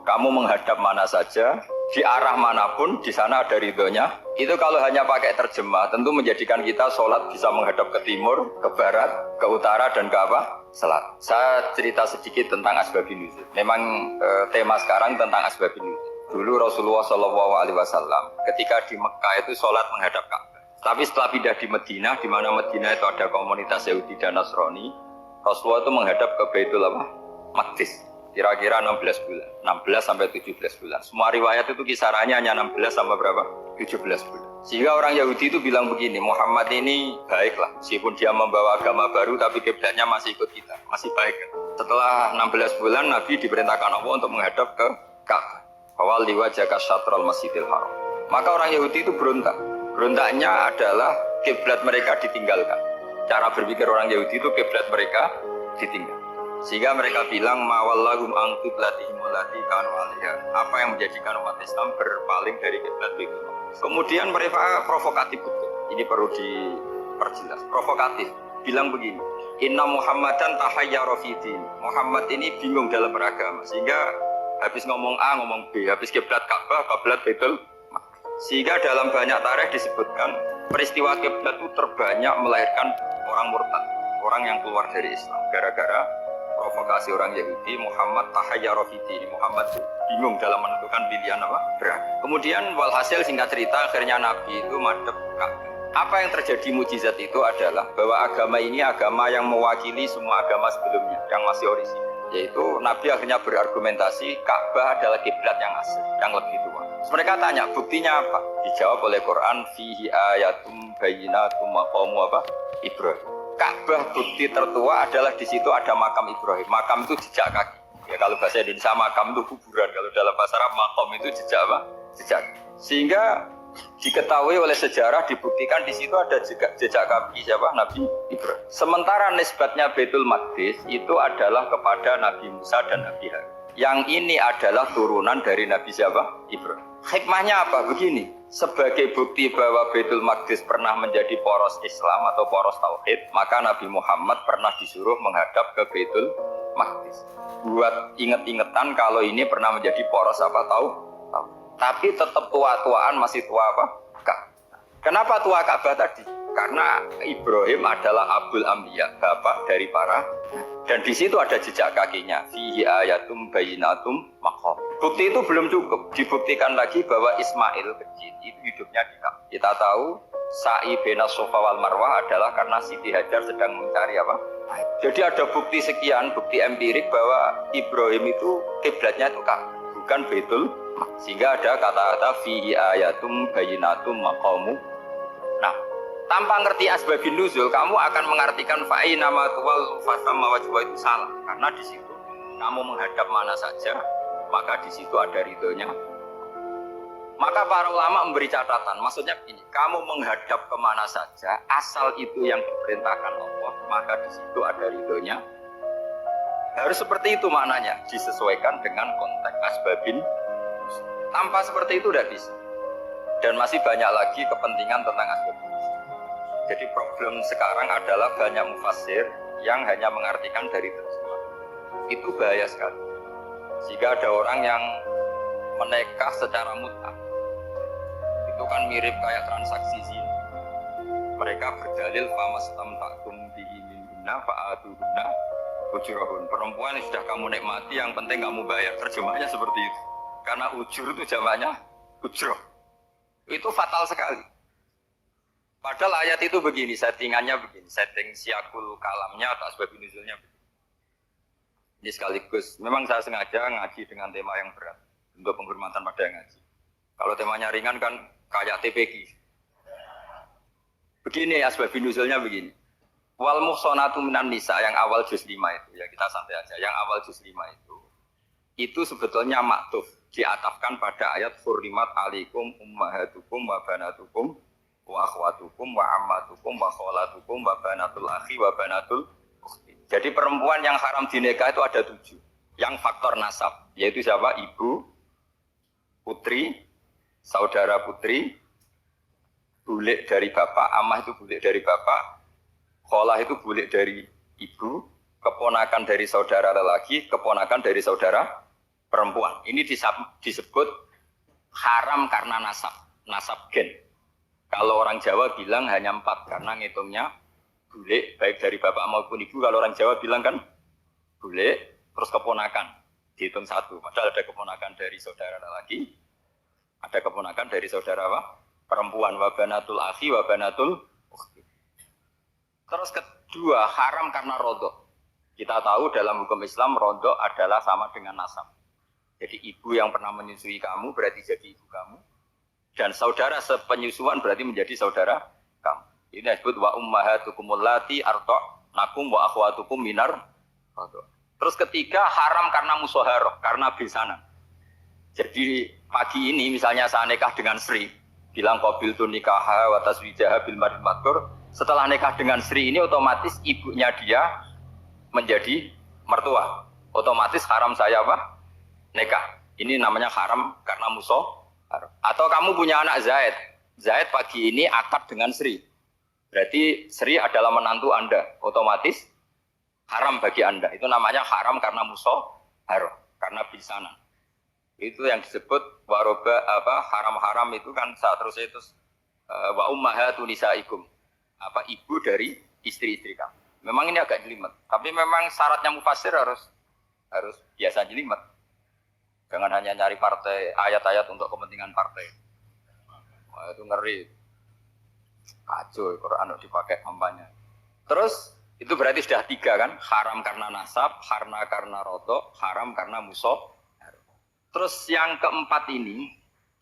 Kamu menghadap mana saja, di arah manapun, di sana ada ridhonya. Itu kalau hanya pakai terjemah, tentu menjadikan kita sholat bisa menghadap ke timur, ke barat, ke utara, dan ke apa? Selatan. Saya cerita sedikit tentang asbabun nuzul. Memang tema sekarang tentang asbabun nuzul. Dulu Rasulullah SAW ketika di Mekah itu sholat menghadap Ka'bah. Tapi setelah pindah di Madinah, di mana Madinah itu ada komunitas Yahudi dan Nasrani, Rasulullah itu menghadap ke Baitul Maqdis. Kira-kira 16 bulan, 16 sampai 17 bulan. Semua riwayat itu kisarannya hanya 16 sampai berapa? 17 bulan. Sehingga orang Yahudi itu bilang begini, Muhammad ini baiklah, meskipun dia membawa agama baru, tapi kiblatnya masih ikut kita, masih baik. Setelah 16 bulan, Nabi diperintahkan Allah untuk menghadap ke Ka'bah. Fawal liwajhaka syatrul masjidil haram. Maka orang Yahudi itu berontak. Berontaknya adalah kiblat mereka ditinggalkan. Cara berpikir orang Yahudi itu kiblat mereka ditinggal. Sehingga mereka bilang mawallahum an qiblatihim allati kanu 'alaiha. Apa yang menjadikan umat Islam berpaling dari kiblat itu. Kemudian mereka provokatif betul. Ini perlu diperjelas. Provokatif. Bilang begini, "Inna Muhammadan tahayyara fi din." Muhammad ini bingung dalam beragama. Sehingga habis ngomong A ngomong B, habis kiblat Ka'bah, kiblat Baitul. Sehingga dalam banyak tarikh disebutkan peristiwa kiblat itu terbanyak melahirkan orang murtad, orang yang keluar dari Islam gara-gara provokasi orang Yahudi. Muhammad tahayyara fi din. Muhammad bingung dalam menentukan pilihan apa? Beragama. Kemudian walhasil singkat cerita akhirnya Nabi itu madhep Ka'bah. Apa yang terjadi mukjizat itu adalah bahwa agama ini agama yang mewakili semua agama sebelumnya yang masih orisinil. Yaitu Nabi akhirnya berargumentasi Ka'bah adalah kiblat yang asli, yang lebih tua. Terus mereka tanya, buktinya apa? Dijawab oleh Quran, fihi ayatum bayyinatum maqamu apa? Ibrahim. Ka'bah bukti tertua adalah di situ ada makam Ibrahim. Makam itu jejak kaki. Ya kalau bahasa Indonesia makam itu kuburan, kalau dalam bahasa Arab maqam itu jejak apa? Jejak. Sehingga diketahui oleh sejarah dibuktikan di situ ada jejak kaki siapa? Nabi Ibrahim. Sementara nisbatnya Baitul Maqdis itu adalah kepada Nabi Musa dan Nabi Harun. Yang ini adalah turunan dari Nabi siapa? Ibrahim. Hikmahnya apa? Begini, sebagai bukti bahwa Baitul Maqdis pernah menjadi poros Islam atau poros Tauhid, maka Nabi Muhammad pernah disuruh menghadap ke Baitul Maqdis. Buat inget-ingetan kalau ini pernah menjadi poros apa? Tahu? Tapi tetap tua-tuaan masih tua apa? Ka'bah. Kenapa tua Ka'bah tadi? Karena Ibrahim adalah Abul Anbiya, bapak dari para, dan di situ ada jejak kakinya. Fihi ayatum bayyinatum maqam. Bukti itu belum cukup. Dibuktikan lagi bahwa Ismail kecil itu hidupnya di Ka'bah. Kita tahu sa'i baina Safa wal Marwah adalah karena Siti Hajar sedang mencari apa? Jadi ada bukti sekian, bukti empirik bahwa Ibrahim itu kiblatnya itu Ka'bah, bukan Baitul. Sehingga ada kata-kata fihi ayatum bayyinatum maqamu. Nah, tanpa ngerti asbabun nuzul, kamu akan mengartikan fa'ina ma tuwal fasamma wajhu itu salah. Karena di situ kamu menghadap mana saja, maka di situ ada ridhonya. Maka para ulama memberi catatan, maksudnya begini, kamu menghadap kemana saja, asal itu yang diperintahkan Allah, maka di situ ada ridhonya. Harus seperti itu maknanya, disesuaikan dengan konteks asbabun. Tanpa seperti itu tidak bisa. Dan masih banyak lagi kepentingan tentang asbabun. Jadi problem sekarang adalah banyak mufassir yang hanya mengartikan dari terjemah. Itu bahaya sekali. Jika ada orang yang menikah secara mutlak, itu kan mirip kayak transaksi zina. Mereka berdalil famastamta'tum bihi min hunna fa'atuhunna ujurahun. Perempuan yang sudah kamu nikmati, yang penting kamu bayar. Terjemahnya seperti itu. Karena ujur itu jamaknya ujroh. Itu fatal sekali. Padahal ayat itu begini, settingannya begini, setting siakul kalamnya atau asbabun nuzulnya begini. Ini sekaligus, memang saya sengaja ngaji dengan tema yang berat untuk penghormatan pada yang ngaji. Kalau temanya ringan kan kayak TPG. Begini asbabun nuzulnya begini. Wal muhsanatu minan nisa yang awal juz 5 itu, ya kita santai aja. Yang awal juz 5 itu sebetulnya maktuf, diatafkan pada ayat hurrimat alaikum ummahatukum wa banatukum wa akhwatukum wa ammatukum wa kholatukum wa banatul akhi wa banatul ukhti. Jadi perempuan yang haram dinikah itu ada 7. Yang faktor nasab, yaitu siapa? Ibu, putri, saudara putri, bulik dari bapak, amah itu bulik dari bapak, kholah itu bulik dari ibu, keponakan dari saudara lelaki, keponakan dari saudara perempuan. Ini disebut haram karena nasab gen. Kalau orang Jawa bilang hanya 4 karena ngitungnya bule baik dari bapak maupun ibu. Kalau orang Jawa bilang kan bule terus keponakan dihitung 1. Padahal ada keponakan dari saudara lagi, ada keponakan dari saudara apa? Perempuan, wabanatul akhi, wabanatul ukhti. Terus kedua, haram karena rodok. Kita tahu dalam hukum Islam rodok adalah sama dengan nasab. Jadi ibu yang pernah menyusui kamu berarti jadi ibu kamu. Dan saudara sepenyusuan berarti menjadi saudara kamu. Ini disebut wa ummahatukum allati arda'nakum wa akhwatukum minar rodok. Terus ketiga, haram karena musoharoh, karena besanan. Jadi pagi ini misalnya saya nikah dengan Sri, bilang qabil tu nikaha wa taswijaha bil mar'il madkur. Setelah nikah dengan Sri ini otomatis ibunya dia menjadi mertua. Otomatis haram saya apa? Nikah. Ini namanya haram karena musoharoh. Atau kamu punya anak Zaid. Zaid pagi ini akad dengan Sri. Berarti Sri adalah menantu Anda. Otomatis haram bagi Anda. Itu namanya haram karena musoharoh, karena bisanan. Itu yang disebut waroba haram-haram itu kan saat terus itu wa ummahatu nisaikum. Ibu dari istri-istri kamu. Memang ini agak jelimet, tapi memang syaratnya mufassir harus biasa jelimet. Jangan hanya nyari partai ayat-ayat untuk kepentingan partai. Wah, itu ngeri. Kacau Quran dipakai kampanye. Terus itu berarti sudah 3 kan? Haram karena nasab, karena rodok, haram karena musoh. Terus yang keempat ini,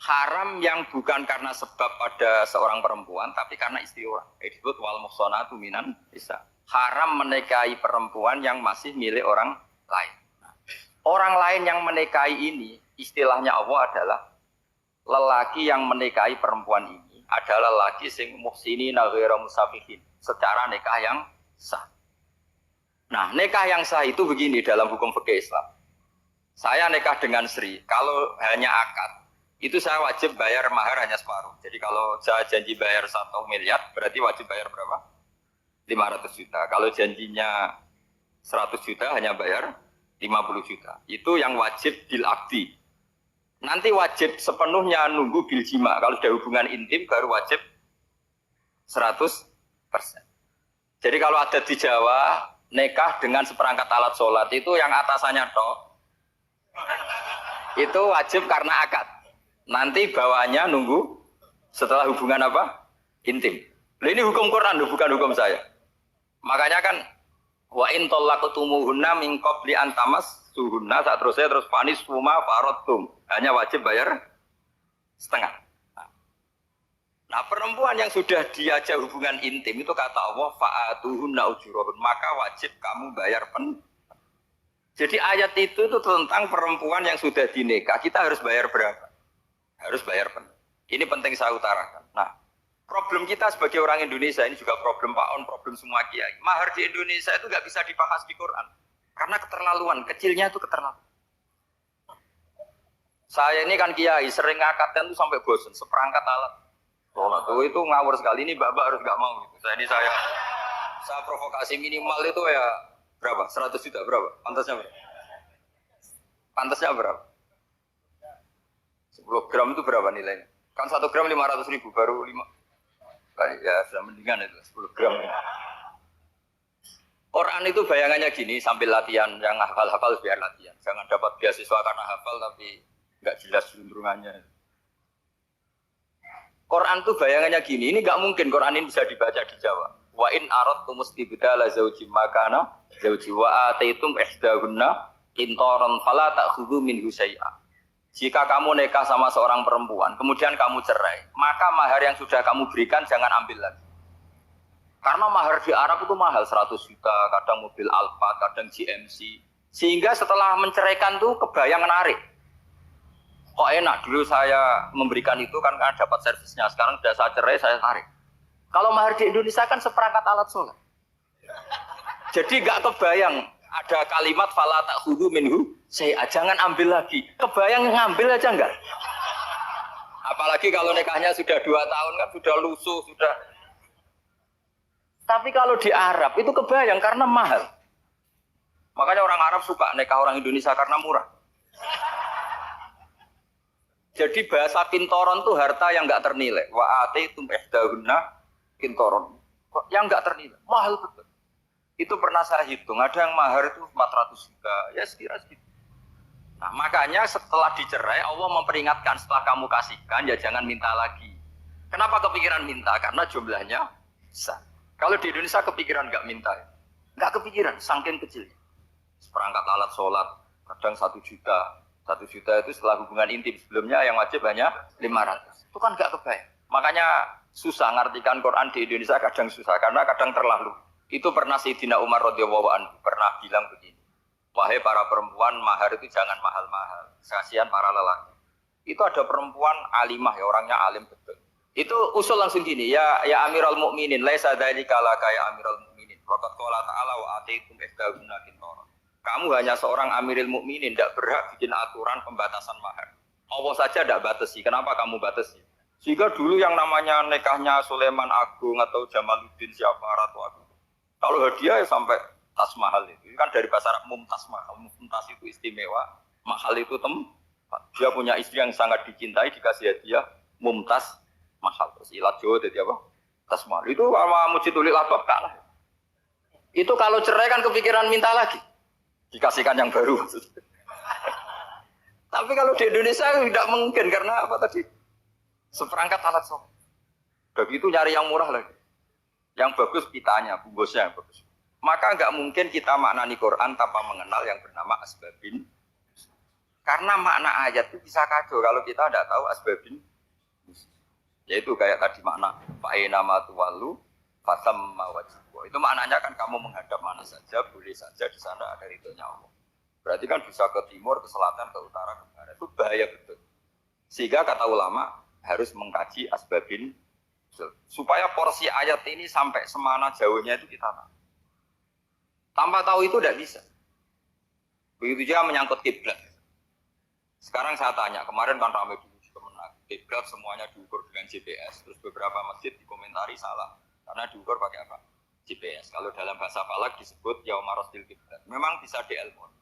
haram yang bukan karena sebab pada seorang perempuan, tapi karena istri orang. Disebut wal muhsanatu minan nisa. Haram menikahi perempuan yang masih milik orang lain. Nah, orang lain yang menikahi ini, istilahnya Allah adalah lelaki yang menikahi perempuan ini adalah lelaki sing muhsinina ghairu musafihin, secara nikah yang sah. Nah, nikah yang sah itu begini dalam hukum fikih Islam. Saya nikah dengan Sri, kalau hanya akad, itu saya wajib bayar mahar hanya separuh. Jadi kalau saya janji bayar 1 miliar, berarti wajib bayar berapa? 500 juta. Kalau janjinya 100 juta, hanya bayar 50 juta. Itu yang wajib bil akdi. Nanti wajib sepenuhnya nunggu bil jima. Kalau sudah hubungan intim, baru wajib 100%. Jadi kalau ada di Jawa, nikah dengan seperangkat alat sholat, itu yang atasannya tok. Itu wajib karena akad. Nanti bawahnya nunggu setelah hubungan apa? Intim. Nah, ini hukum Quran, bukan hukum saya. Makanya kan wa in talaqtumuhunna min qabli an tamassuhunna, saat terus panis huma faradtum. Hanya wajib bayar setengah. Nah, perempuan yang sudah diajak hubungan intim itu kata Allah fa'atuhunna ujurahun, maka wajib kamu bayar Jadi ayat itu tentang perempuan yang sudah dinikah, kita harus bayar berapa? Harus bayar penuh. Ini penting saya utarakan. Nah, problem kita sebagai orang Indonesia, ini juga problem Pak On, problem semua kiai. Mahar di Indonesia itu nggak bisa dibahas di Quran. Karena keterlaluan, kecilnya itu keterlaluan. Saya ini kan kiai, sering ngakatkan itu sampai bosan, seperangkat alat. Itu ngawur sekali, ini mbak-mbak harus nggak mau. Gitu. Saya provokasi minimal itu ya berapa? 100 juta berapa? Pantasnya berapa? Pantasnya berapa? 10 gram itu berapa nilainya? Kan 1 gram 500 ribu, baru 5. Ya sudah mendingan itu, 10 gram. Quran itu bayangannya gini, sambil latihan, yang hafal-hafal biar latihan. Jangan dapat beasiswa karena hafal tapi nggak jelas cenderungannya. Quran itu bayangannya gini, ini nggak mungkin Quran ini bisa dibaca di Jawa. Wa in aradtum istibdala zawji makana zawji wa ataitum ihdahunna qintaran fala ta'khudhu minhu syai'a. Jika kamu nikah sama seorang perempuan, kemudian kamu cerai, maka mahar yang sudah kamu berikan jangan ambil lagi. Karena mahar di Arab itu mahal, 100 juta, kadang mobil Alphard, kadang GMC. Sehingga setelah menceraikan tuh kebayang menarik. Kok enak, dulu saya memberikan itu kan karena dapat servisnya, sekarang sudah saya cerai, saya tarik. Kalau mahar di Indonesia kan seperangkat alat sholat. Jadi nggak kebayang ada kalimat fala ta'khudhu minhu syai'a, jangan ambil lagi. Kebayang ngambil aja enggak? Apalagi kalau nikahnya sudah 2 tahun kan sudah lusuh, sudah. Tapi kalau di Arab itu kebayang karena mahal. Makanya orang Arab suka nikah orang Indonesia karena murah. Jadi bahasa kintoron itu harta yang nggak ternilai. Wa ataitum ihdahunna kintoron. Yang nggak ternilai, mahal betul. Itu pernah saya hitung, ada yang mahar itu 400 juta, ya sekira segitu. Nah, makanya setelah dicerai, Allah memperingatkan setelah kamu kasihkan, ya jangan minta lagi. Kenapa kepikiran minta? Karena jumlahnya besar. Kalau di Indonesia kepikiran nggak minta, nggak kepikiran, saking kecilnya. Seperangkat alat sholat, kadang 1 juta. 1 juta itu setelah hubungan intim, sebelumnya yang wajib hanya 500. Itu kan nggak kebayang. Makanya susah ngartikan Quran di Indonesia, kadang susah, karena kadang terlalu. Itu pernah Sayyidina Umar radhiyallahu anhu pernah bilang begini. Wahai para perempuan, mahar itu jangan mahal-mahal. Kasihan para lelaki. Itu ada perempuan alimah, ya orangnya alim betul. Itu usul langsung gini, ya Amirul Mukminin, laisa dzalika laka ya Amirul Mukminin. Waqad qala ta'ala wa ataitum ihdahunna qintaran. Kamu hanya seorang Amirul Mukminin, tidak berhak bikin aturan pembatasan mahar. Allah saja tidak batasi. Kenapa kamu batasi? Sehingga dulu yang namanya nikahnya Sulaiman Agung atau Jamaluddin siapa Ratu Agung. Kalau hadiah ya sampai tas mahal itu kan dari bahasa Arab mumtaz mahal. Mumtaz itu istimewa, mahal itu dia punya istri yang sangat dicintai, dikasih hadiah mumtaz mahal. Terus ilat Jawa jadi apa? Tas mahal. Itu sama Mujidulil Albab kalah. Itu kalau cerai kan kepikiran minta lagi. Dikasihkan yang baru. Tapi kalau di Indonesia tidak mungkin karena apa tadi? Seperangkat alat sholat. Begitu nyari yang murah lagi. Yang bagus pitanya, bungkusnya yang bagus. Maka nggak mungkin kita maknani Quran tanpa mengenal yang bernama asbabin. Karena makna ayat itu bisa kacau kalau kita tidak tahu asbabin. Yaitu kayak tadi makna fa'ina ma tuwallu fatamma wajhu. Itu maknanya kan kamu menghadap mana saja, boleh saja di sana ada ridhonya Allah. Berarti kan bisa ke timur, ke selatan, ke utara, ke barat. Itu bahaya betul. Sehingga kata ulama harus mengkaji asbabin supaya porsi ayat ini sampai semana jauhnya itu kita tahu. Tanpa tahu itu tidak bisa. Begitu juga menyangkut kiblat. Sekarang saya tanya, kemarin kan ramai dulu juga menang. Kiblat semuanya diukur dengan GPS. Terus beberapa masjid dikomentari salah. Karena diukur pakai apa? GPS. Kalau dalam bahasa Falak disebut Yaumarostil Kiblat. Memang bisa diilmukan.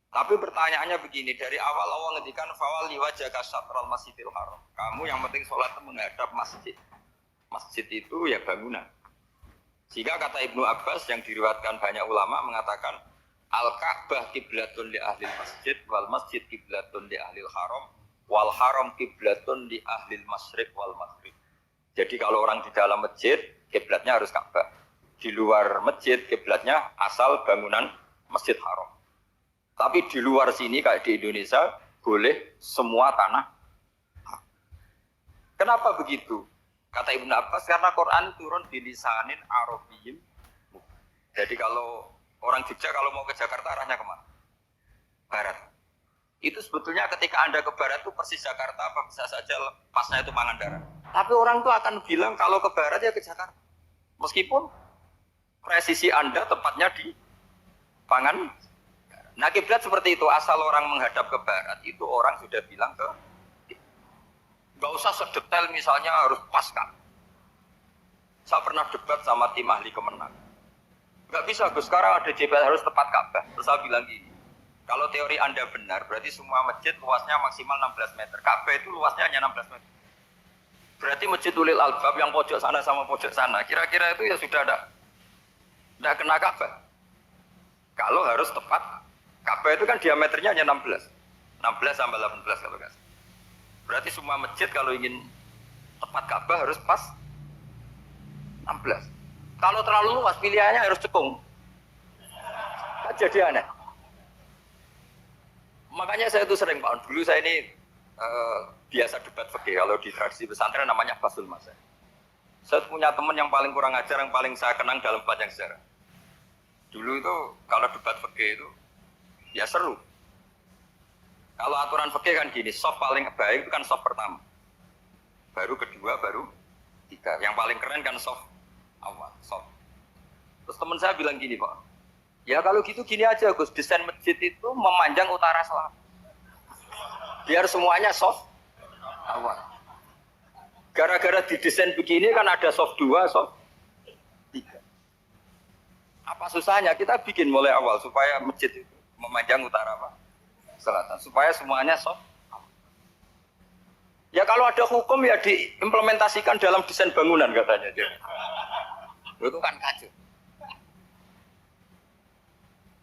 Tapi pertanyaannya begini, dari awal Allah ngedikan fawal liwajaka syatral masjidil haram. Kamu yang penting sholat itu menghadap masjid. Masjid itu ya bangunan. Sehingga kata Ibnu Abbas yang diriwayatkan banyak ulama mengatakan Al-Ka'bah kiblatun li ahlil masjid wal masjid kiblatun li ahlil haram wal haram kiblatun li ahlil masyriq wal maghrib. Jadi kalau orang di dalam masjid kiblatnya harus Ka'bah. Di luar masjid kiblatnya asal bangunan Masjid Haram. Tapi di luar sini kayak di Indonesia boleh semua tanah. Kenapa begitu? Kata Ibnu Abbas, karena Quran turun di lisanin Arabiyyin. Jadi kalau orang Jogja kalau mau ke Jakarta arahnya kemana? Barat. Itu sebetulnya ketika Anda ke barat itu persis Jakarta apa bisa saja pasnya itu Pangandaran. Tapi orang itu akan bilang kalau ke barat ya ke Jakarta. Meskipun presisi Anda tepatnya di Pangandaran. Nah kiblat seperti itu, asal orang menghadap ke barat itu orang sudah bilang ke nggak usah sedetail misalnya harus pas kan. Saya pernah debat sama tim ahli Kemenang. Nggak bisa Gus, sekarang ada JBL harus tepat Ka'bah. Terus saya bilang gini, kalau teori Anda benar, berarti semua masjid luasnya maksimal 16 meter. Ka'bah itu luasnya hanya 16 meter. Berarti Masjid Ulil Albab yang pojok sana sama pojok sana, kira-kira itu ya sudah ada kena Ka'bah. Kalau harus tepat, Ka'bah itu kan diameternya hanya 16 sampai 18 kalau nggak salah. Berarti semua masjid kalau ingin tepat Ka'bah harus pas 16. Kalau terlalu luas pilihannya harus cekung. Jadi aneh. Makanya saya itu sering Pak, dulu saya ini biasa debat fikih. Kalau di tradisi pesantren namanya Basul Masa. Saya punya teman yang paling kurang ajar, yang paling saya kenang dalam panjang sejarah. Dulu itu kalau debat fikih itu ya seru. Kalau aturan fikih kan gini, soft paling baik itu kan soft pertama. Baru kedua, baru tiga. Yang paling keren kan soft awal, soft. Terus teman saya bilang gini Pak, ya kalau gitu gini aja Gus, desain masjid itu memanjang utara selatan. Biar semuanya soft awal. Gara-gara didesain begini kan ada soft 2, soft 3. Apa susahnya? Kita bikin mulai awal supaya masjid itu memanjang utara Pak. Selatan supaya semuanya soft. Ya kalau ada hukum ya diimplementasikan dalam desain bangunan katanya. Itu kan kacau.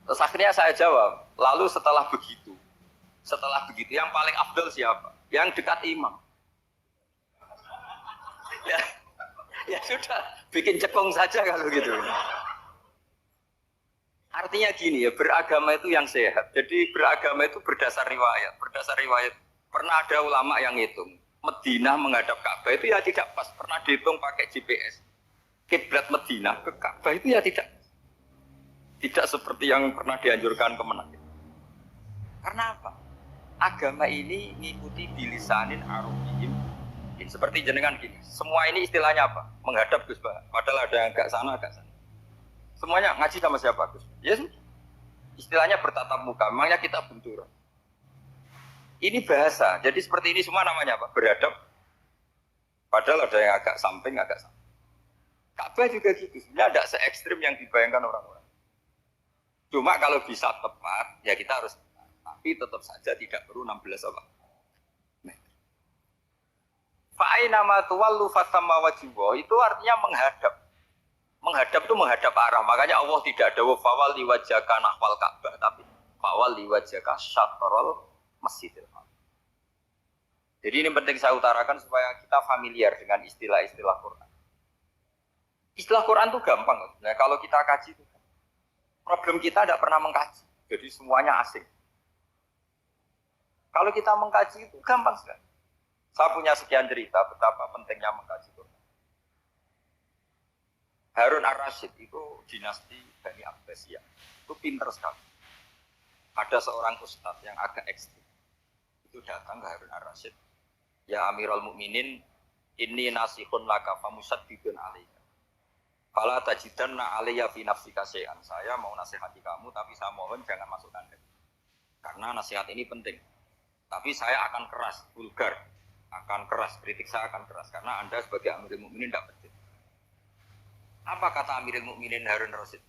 Terus akhirnya saya jawab, lalu setelah begitu yang paling afdal siapa? Yang dekat imam. Ya, ya sudah, bikin cekung saja kalau gitu. Artinya gini ya, beragama itu yang sehat. Jadi beragama itu berdasar riwayat. Berdasar riwayat, pernah ada ulama yang ngitung. Madinah menghadap Ka'bah itu ya tidak pas. Pernah dihitung pakai GPS. Kiblat Madinah ke Ka'bah itu ya tidak seperti yang pernah dianjurkan kemenang. Karena apa? Agama ini ngikuti bilisanin arabiyyin. Seperti jenengan gini. Semua ini istilahnya apa? Menghadap Gus Bah. Padahal ada yang agak sana, agak sana. Semuanya ngaji sama siapa Gus? Ya sudah. Istilahnya bertatap muka. Memangnya kita benturan. Ini bahasa. Jadi seperti ini semua namanya apa? Beradab. Padahal ada yang agak samping, agak samping. Ka'bah juga gitu. Sebenarnya tidak se-ekstrim yang dibayangkan orang-orang. Cuma kalau bisa tepat, ya kita harus tepat. Tapi tetap saja tidak perlu 16 apa? Fa'aina ma tuwallu fatamma wajhuhu itu artinya menghadap. Menghadap itu menghadap arah. Makanya Allah tidak ada fawal liwajhaka nahwal Ka'bah, tapi fawal liwajhaka syatrul Masjidil Haram. Jadi ini penting saya utarakan supaya kita familiar dengan istilah-istilah Quran. Istilah Quran itu gampang. Nah, kalau kita kaji itu problem kita tidak pernah mengkaji. Jadi semuanya asing. Kalau kita mengkaji itu gampang sekali. Saya punya sekian cerita betapa pentingnya mengkaji Quran. Harun ar-Rasyid itu dinasti Bani Abbasiyah. Itu pinter sekali. Ada seorang ustadz yang agak ekstrim. Itu datang ke Harun ar-Rasyid. Ya Amirul Mukminin, inni nasihun laka famusaddidun alaika. Fala tajidanna alayya fi nafsika syai'an. Saya mau nasihati kamu, tapi saya mohon jangan masukkan hati. Karena nasihat ini penting. Tapi saya akan keras, vulgar. Akan keras, kritik saya akan keras. Karena Anda sebagai Amirul Mukminin tidak penting. Apa kata Amirul Mukminin Harun ar-Rasyid?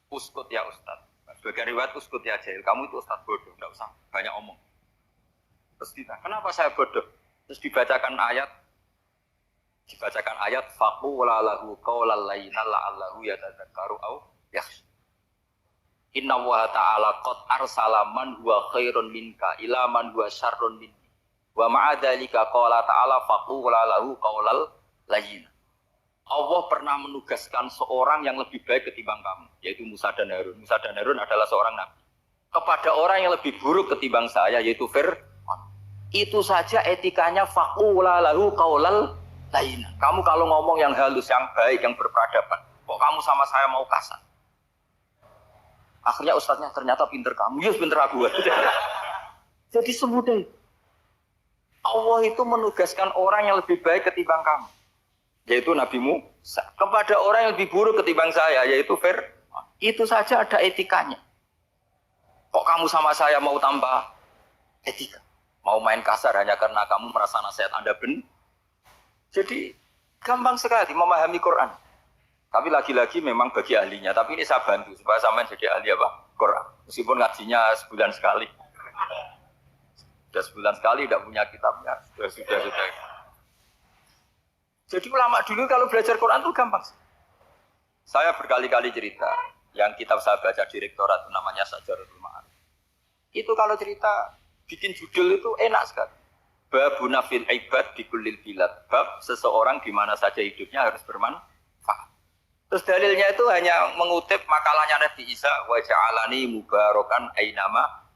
Uskut ya Ustadz. Sebagai riwayat uskut ya jahil. Kamu itu Ustadz bodoh, tidak usah banyak omong. Terus ditanya, kenapa saya bodoh? Terus dibacakan ayat faqula lahu qawlan layyinan la'allahu yatadzakkaru aw yakhsha. Inna wa ta'ala qad arsala man huwa khairun minka ila man huwa syarrun minni. Wa ma'a dzalika qala ta'ala faqula lahu qawlan layyinan. Allah pernah menugaskan seorang yang lebih baik ketimbang kamu, yaitu Musa dan Harun. Musa dan Harun adalah seorang nabi. Kepada orang yang lebih buruk ketimbang saya, yaitu Fir'aun. Itu saja etikanya faqula lahu qaulal layyinan. Kamu kalau ngomong yang halus, yang baik, yang berperadaban, kok kamu sama saya mau kasar? Akhirnya ustadznya ternyata pinter kamu, yes pinter aku. Jadi semudah itu. Allah itu menugaskan orang yang lebih baik ketimbang kamu, yaitu Nabi Musa. Kepada orang yang lebih buruk ketimbang saya, yaitu Fir'aun. Itu saja ada etikanya. Kok kamu sama saya mau tambah etika? Mau main kasar hanya karena kamu merasa nasihat Anda benar? Jadi gampang sekali memahami Quran. Tapi lagi-lagi memang bagi ahlinya. Tapi ini saya bantu supaya sampean jadi ahli apa? Quran. Meskipun ngajinya sebulan sekali. Sudah sebulan sekali tidak punya kitabnya. Sudah. Jadi ulama dulu kalau belajar Quran itu gampang. Saya berkali-kali cerita. Yang kitab saya baca di rektorat namanya Sajarul Ma'arif. Itu kalau cerita bikin judul itu enak sekali. Babun nafil ibad di kulil bilad. Bab seseorang di mana saja hidupnya harus bermanfaat. Terus dalilnya itu hanya mengutip makalahnya Nabi Isa, wa ja'alani mubarakan ainama.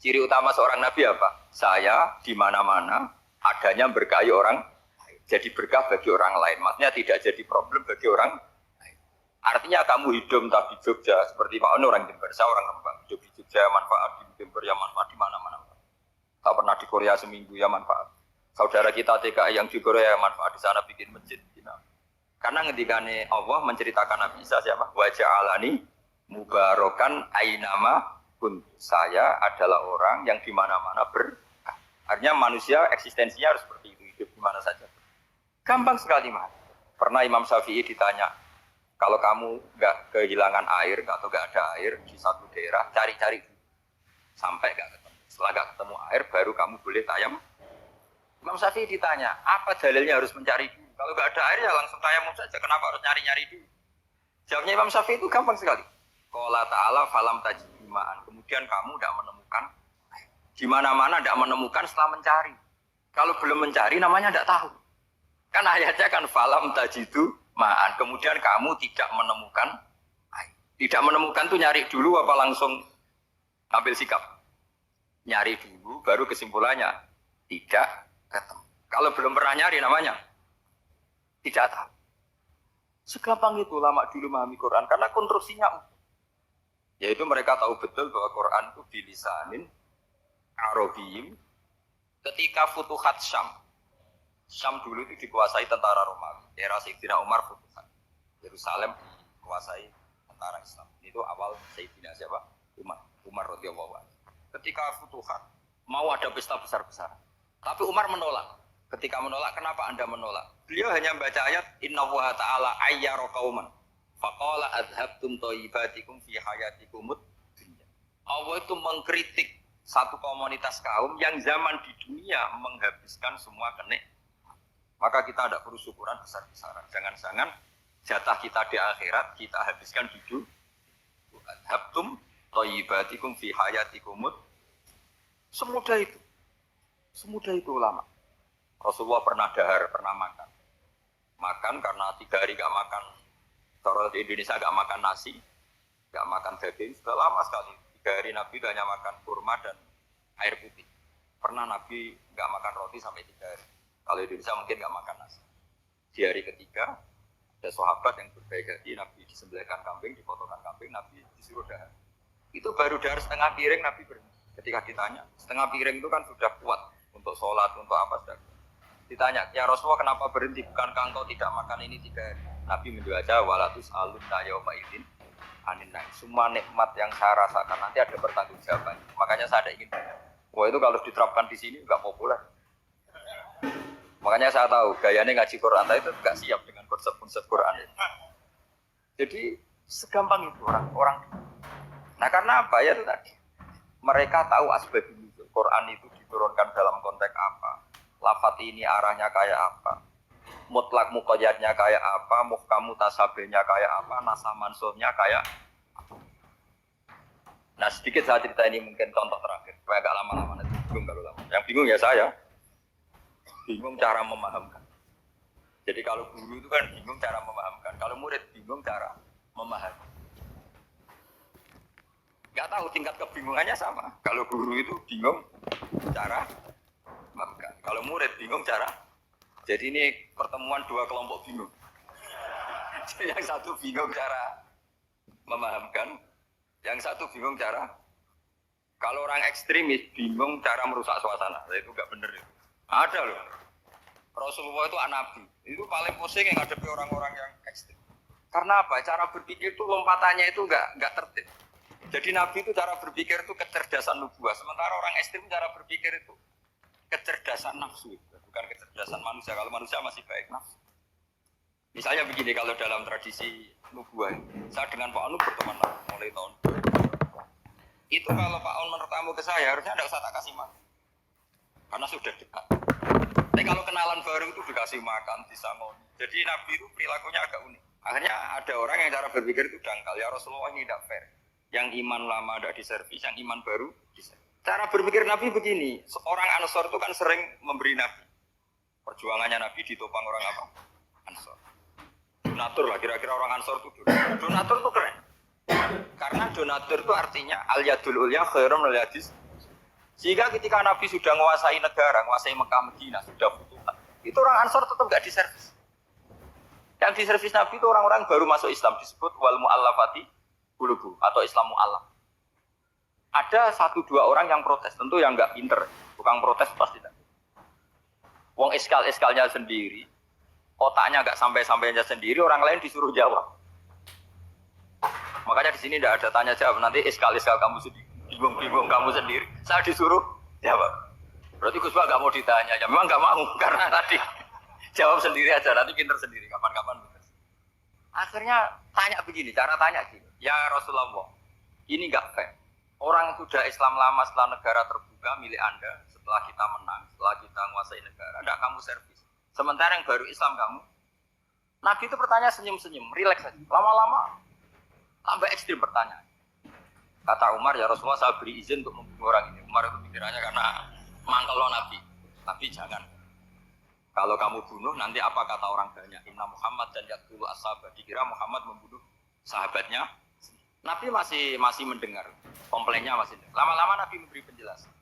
Ciri utama seorang nabi apa? Saya di mana-mana adanya berkahi orang lain. Jadi berkah bagi orang lain. Maksudnya tidak jadi problem bagi orang lain. Artinya kamu hidup entah di Jogja seperti Pak Ono orang Jember, saya orang Rembang. Hidup di Jogja manfaat, di Jember ya manfaat, di mana-mana. Tak pernah di Korea seminggu ya manfaat. Saudara kita TKI yang di Korea manfaat di sana bikin masjid. Karena ngendikane Allah menceritakan Nabi Isa siapa? Wa ja'alani mubarakan ainama kun. Saya adalah orang yang di mana-mana berkah. Artinya manusia eksistensinya harus seperti itu, hidup di mana saja. Gampang sekali mah. Pernah Imam Syafi'i ditanya, kalau kamu nggak kehilangan air atau nggak ada air di satu daerah, cari-cari sampai nggak ketemu. Setelah nggak ketemu air, baru kamu boleh tayam. Imam Syafi'i ditanya, apa dalilnya harus mencari dulu? Kalau nggak ada air ya langsung tayamum saja. Kenapa harus nyari-nyari dulu? Jawabnya Imam Syafi'i itu gampang sekali. Qala ta'ala falam tajidu ma'an. Kemudian kamu tidak menemukan, di mana-mana tidak menemukan setelah mencari. Kalau belum mencari namanya tidak tahu. Kan ayatnya kan falam tajidu ma'an. Kemudian kamu tidak menemukan air. Tidak menemukan tuh nyari dulu apa langsung ambil sikap? Nyari dulu baru kesimpulannya tidak ketemu. Kalau belum pernah nyari namanya tidak tahu. Segampang itu ulama dulu memahami Quran karena konstruksinya yaitu mereka tahu betul bahwa Quran itu bilisanin Arabiyim. Ketika Futuhat Syam dulu itu dikuasai tentara Romawi. Era Sayyidina Umar Futuhat. Yerusalem dikuasai tentara Islam. Itu awal Sayyidina siapa? Umar radhiyallahu anhu. Ketika Futuhat mau ada pesta besar-besaran. Tapi Umar menolak. Ketika menolak, kenapa Anda menolak? Beliau hanya membaca ayat Inna Allaha ta'ala ayyara qauman faqala adhabtum thayyibatikum fi hayatikumud dunya. Allah itu mengkritik satu komunitas kaum yang zaman di dunia menghabiskan semua kenik. Maka kita tidak perlu syukuran besar-besaran. Jangan-jangan jatah kita di akhirat kita habiskan di dunia. Adhabtum thayyibatikum fi hayatikumud. Semudah itu ulama. Rasulullah pernah dahar, pernah makan. Makan karena 3 hari gak makan. Kalau di Indonesia gak makan nasi, gak makan daging. Sudah lama sekali. 3 hari Nabi hanya makan kurma dan air putih. Pernah Nabi gak makan roti sampai 3 hari. Kalau di Indonesia mungkin gak makan nasi. Di hari ketiga, ada sahabat yang berbaik hati. Nabi disembelihkan kambing, dipotongkan kambing. Nabi disuruh dahar. Itu baru dahar setengah piring Nabi berhenti. Ketika ditanya, setengah piring itu kan sudah kuat. Untuk sholat, untuk apa sudah kuat. Ditanya, ya Rasulullah kenapa berhenti? Bukankah engkau tidak makan ini 3 hari? Nabi menjawab, walatus alunna yauma idzin anin naim. Semua nikmat yang saya rasakan nanti ada pertanggungjawaban. Makanya saya ada ingin. Wah itu kalau diterapkan di sini enggak populer. Makanya saya tahu gayanya ngaji Quran itu enggak siap dengan konsep-konsep Quran itu. Jadi segampang itu orang. Nah karena apa ya itu tadi? Mereka tahu asbab ini. Quran itu diturunkan dalam konteks apa? Lafat ini arahnya kayak apa? Mutlak muqayyadnya kayak apa? Muhkam mutasabihnya kayak apa? Nasah mansuhnya kayak apa? Nah sedikit saya cerita ini mungkin contoh terakhir. Supaya agak lama-lama nanti bingung kalau lama. Yang bingung ya saya. Bingung cara memahamkan. Jadi kalau guru itu kan bingung cara memahamkan. Kalau murid bingung cara memahami. Gak tahu tingkat kebingungannya sama. Kalau guru itu bingung cara memahamkan. Kalau murid bingung cara. Jadi ini pertemuan 2 kelompok bingung. Yang satu bingung cara memahamkan, yang satu bingung cara. Kalau orang ekstremis bingung cara merusak suasana. Itu enggak benar itu. Ada loh. Rasulullah itu nabi. Itu paling pusing yang ngadepi orang-orang yang ekstrim. Karena apa? Cara berpikir itu lompatannya itu enggak tertib. Jadi nabi itu cara berpikir itu kecerdasan nubuah. Sementara orang ekstrim cara berpikir itu kecerdasan nafsu, bukan kecerdasan manusia. Kalau manusia masih baik nafsu. Misalnya begini, kalau dalam tradisi nubuah, saya dengan Pak Anu berteman mulai tahun 2000. Itu kalau Pak Anu bertamu ke saya, harusnya tidak usah tak kasih makan, karena sudah dekat. Tapi kalau kenalan baru itu dikasih makan, disangoni. Jadi Nabi itu perilakunya agak unik. Akhirnya ada orang yang cara berpikir itu dangkal. Ya Rasulullah ini tidak fair. Yang iman lama tidak diservis, yang iman baru diservis. Cara berpikir Nabi begini, seorang Ansor itu kan sering memberi Nabi. Perjuangannya Nabi ditopang orang apa? Ansor. Donatur lah, kira-kira orang Ansor itu donatur. Donatur itu keren. Karena donatur itu artinya al-yadul ulya khairum al-yadis. Sehingga ketika Nabi sudah menguasai negara, menguasai Mekah, Medina, sudah Futuhat, itu orang Ansor tetap nggak diservis. Yang diservis Nabi itu orang-orang baru masuk Islam, disebut wal mu'allafati qulubuhum atau Islam mu'allaf. Ada 1-2 orang yang protes, tentu yang nggak pinter, bukan protes pasti tidak. Wong iskal-iskalnya sendiri, otaknya nggak sampai-sampainya sendiri, orang lain disuruh jawab. Makanya di sini tidak ada tanya jawab, nanti iskal-iskal kamu sendiri, bingung kamu sendiri, saya disuruh jawab. Berarti Gus Pak nggak mau ditanya, ya memang nggak mau, karena tadi jawab sendiri aja, nanti pinter sendiri, kapan-kapan. Akhirnya tanya begini, cara tanya gini, ya Rasulullah, ini nggak fair. Orang sudah Islam lama setelah negara terbuka milik Anda, setelah kita menang, setelah kita menguasai negara, tidak kamu servis. Sementara yang baru Islam kamu, Nabi itu bertanya senyum-senyum, rileks saja. Lama-lama tambah ekstrim pertanyaan. Kata Umar, ya Rasulullah saya beri izin untuk membunuh orang ini. Umar itu pikirannya karena mangkel lo Nabi. Tapi jangan. Kalau kamu bunuh, nanti apa kata orang banyak? Inna Muhammad dan Yaqtulu as-sahabat. Dikira Muhammad membunuh sahabatnya. Nabi masih mendengar. Komplainnya masih. Lama-lama Nabi memberi penjelasan.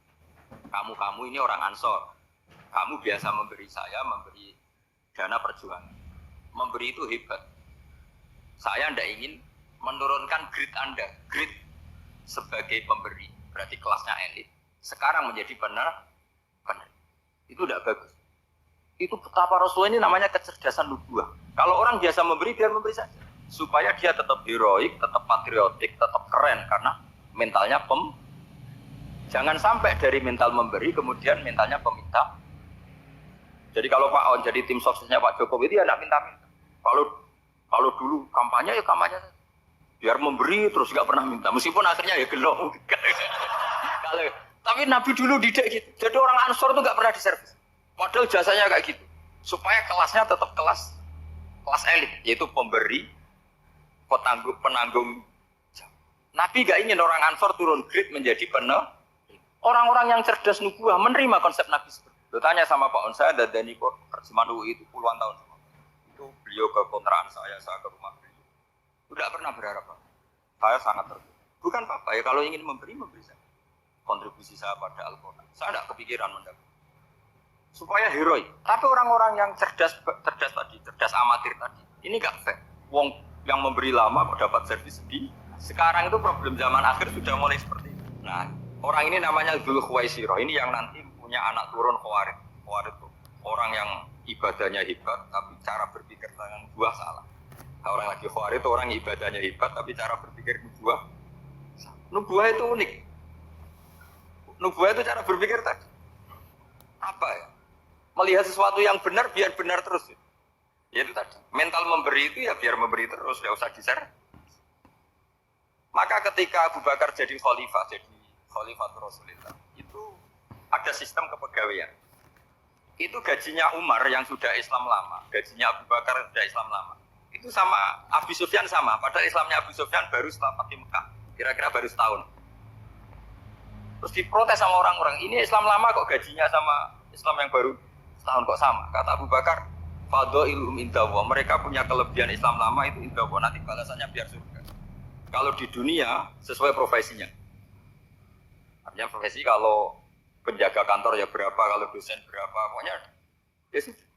Kamu ini orang Ansor. Kamu biasa memberi saya, memberi dana perjuangan. Memberi itu hebat. Saya tidak ingin menurunkan grade Anda. Grade sebagai pemberi. Berarti kelasnya elit. Sekarang menjadi benar. Itu tidak bagus. Itu betapa Rasulullah ini namanya kecerdasan nubuah. Kalau orang biasa memberi, biar memberi saja. Supaya dia tetap heroik, tetap patriotik, tetap keren. Karena mentalnya Jangan sampai dari mental memberi, kemudian mentalnya peminta. Jadi kalau Pak On jadi tim suksesnya Pak Jokowi, dia tidak minta-minta. Kalau dulu kampanye, ya kampanye. Biar memberi, terus nggak pernah minta. Meskipun akhirnya ya gelo. Tapi Nabi dulu tidak gitu. Jadi orang Ansor itu nggak pernah diservis. Model jasanya kayak gitu. Supaya kelasnya tetap kelas elit, yaitu pemberi, penanggung. Nabi nggak ingin orang Ansor turun grade menjadi orang-orang yang cerdas nubuah menerima konsep Nabi seperti itu. Tanya sama Pak On, saya dan Niko terjemahan UI itu puluhan tahun. Itu beliau ke kontrakan saya ke rumah beliau. Tidak pernah berharap. Saya sangat terbuka. Bukan apa-apa ya, kalau ingin memberi saya. Kontribusi saya pada Al-Quran. Saya tidak kepikiran mendapat. Supaya heroik. Tapi orang-orang yang cerdas amatir tadi, ini nggak fair. Wong yang memberi lama kok dapat servis sedih. Sekarang itu problem zaman akhir sudah mulai seperti itu. Nah, orang ini namanya Dzul Khuwaisirah. Ini yang nanti punya anak turun Khawarij. Khawarij itu orang yang ibadahnya hebat, tapi cara berpikir dengan buah salah. Nah, orang lagi Khawarij itu orang ibadahnya hebat, tapi cara berpikir nubuah. Nubuah itu unik. Nubuah itu cara berpikir tadi. Apa ya? Melihat sesuatu yang benar, biar benar terus. Ya itu tadi. Mental memberi itu ya biar memberi terus, tidak usah di-share. Maka ketika Abu Bakar jadi khalifah Rasulullah, itu ada sistem kepegawaian. Itu gajinya Umar yang sudah Islam lama, gajinya Abu Bakar yang sudah Islam lama. Itu sama Abu Sufyan sama, padahal Islamnya Abu Sufyan baru setelah Fatih Mekah, kira-kira baru setahun. Terus diprotes sama orang-orang, ini Islam lama kok gajinya sama Islam yang baru setahun kok sama. Kata Abu Bakar, fadhailum indallah, mereka punya kelebihan Islam lama itu indallah, nanti balasannya biar surga. Kalau di dunia sesuai profesinya. Artinya profesi kalau penjaga kantor ya berapa, kalau dosen berapa, pokoknya ya sudah.